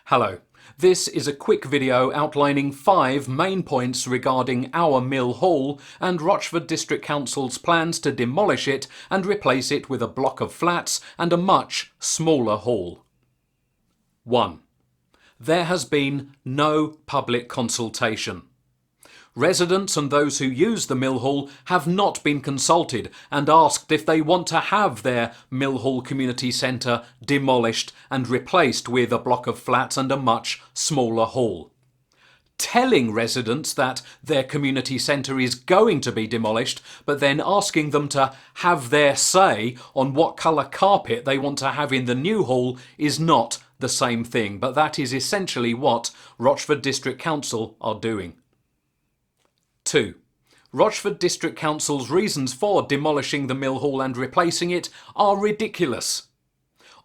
Hello. This is a quick video outlining 5 main points regarding our Mill Hall and Rochford District Council's plans to demolish it and replace it with a block of flats and a much smaller hall. 1. There has been no public consultation. Residents and those who use the Mill Hall have not been consulted and asked if they want to have their Mill Hall Community Centre demolished and replaced with a block of flats and a much smaller hall. Telling residents that their community centre is going to be demolished, but then asking them to have their say on what colour carpet they want to have in the new hall is not the same thing, but that is essentially what Rochford District Council are doing. 2. Rochford District Council's reasons for demolishing the Mill Hall and replacing it are ridiculous.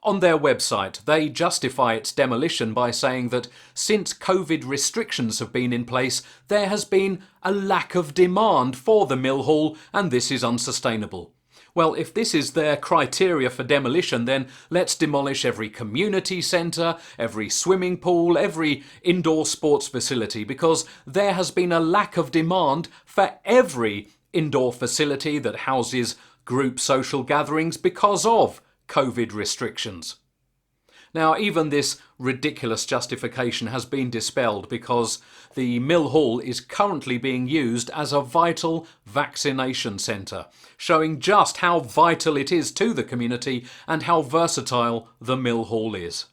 On their website, they justify its demolition by saying that since COVID restrictions have been in place, there has been a lack of demand for the Mill Hall and this is unsustainable. Well, if this is their criteria for demolition, then let's demolish every community centre, every swimming pool, every indoor sports facility, because there has been a lack of demand for every indoor facility that houses group social gatherings because of COVID restrictions. Now, even this ridiculous justification has been dispelled because the Mill Hall is currently being used as a vital vaccination centre, showing just how vital it is to the community and how versatile the Mill Hall is.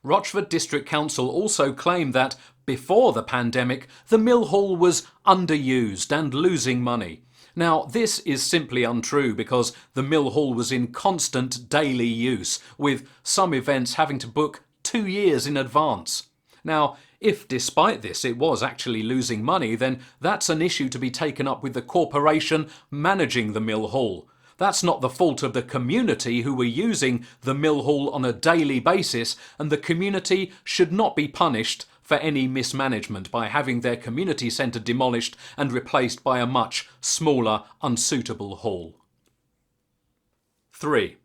Rochford District Council also claimed that before the pandemic, the Mill Hall was underused and losing money. Now, this is simply untrue because the Mill Hall was in constant daily use, with some events having to book 2 years in advance. Now, if despite this it was actually losing money, then that's an issue to be taken up with the corporation managing the Mill Hall. That's not the fault of the community who were using the Mill Hall on a daily basis, and the community should not be punished for any mismanagement by having their community centre demolished and replaced by a much smaller, unsuitable hall. 3.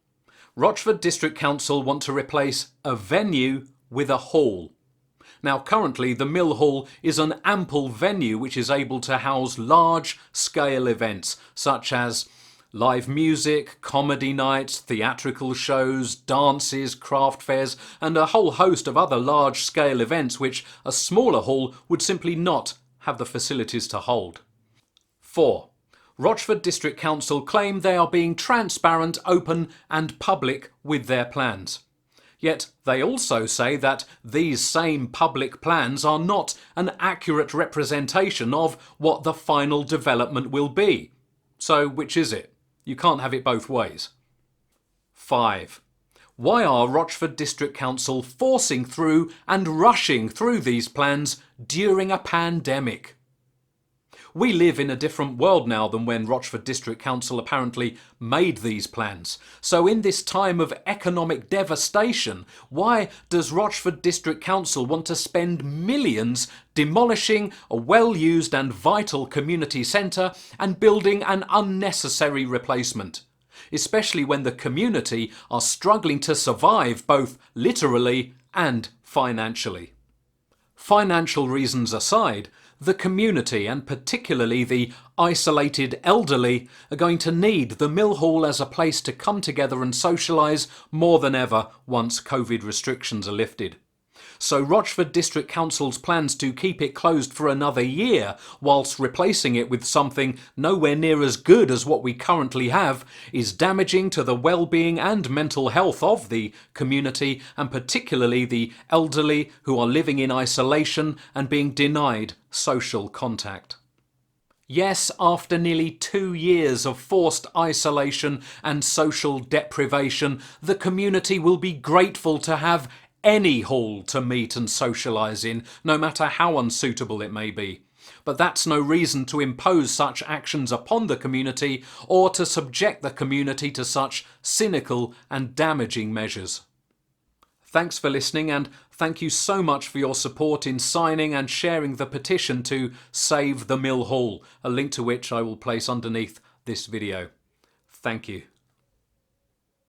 Rochford District Council want to replace a venue with a hall. Now, currently the Mill Hall is an ample venue which is able to house large-scale events such as live music, comedy nights, theatrical shows, dances, craft fairs, and a whole host of other large-scale events which a smaller hall would simply not have the facilities to hold. 4. Rochford District Council claim they are being transparent, open and public with their plans. Yet they also say that these same public plans are not an accurate representation of what the final development will be. So which is it? You can't have it both ways. 5. Why are Rochford District Council forcing through and rushing through these plans during a pandemic? We live in a different world now than when Rochford District Council apparently made these plans. So in this time of economic devastation, why does Rochford District Council want to spend millions demolishing a well-used and vital community centre and building an unnecessary replacement? Especially when the community are struggling to survive both literally and financially. Financial reasons aside, the community, and particularly the isolated elderly, are going to need the Mill Hall as a place to come together and socialise more than ever once COVID restrictions are lifted. So Rochford District Council's plans to keep it closed for another year whilst replacing it with something nowhere near as good as what we currently have is damaging to the well-being and mental health of the community, and particularly the elderly who are living in isolation and being denied social contact. Yes, after nearly 2 years of forced isolation and social deprivation, the community will be grateful to have any hall to meet and socialise in, no matter how unsuitable it may be. But that's no reason to impose such actions upon the community or to subject the community to such cynical and damaging measures. Thanks for listening, and thank you so much for your support in signing and sharing the petition to save the Mill Hall, a link to which I will place underneath this video. Thank you.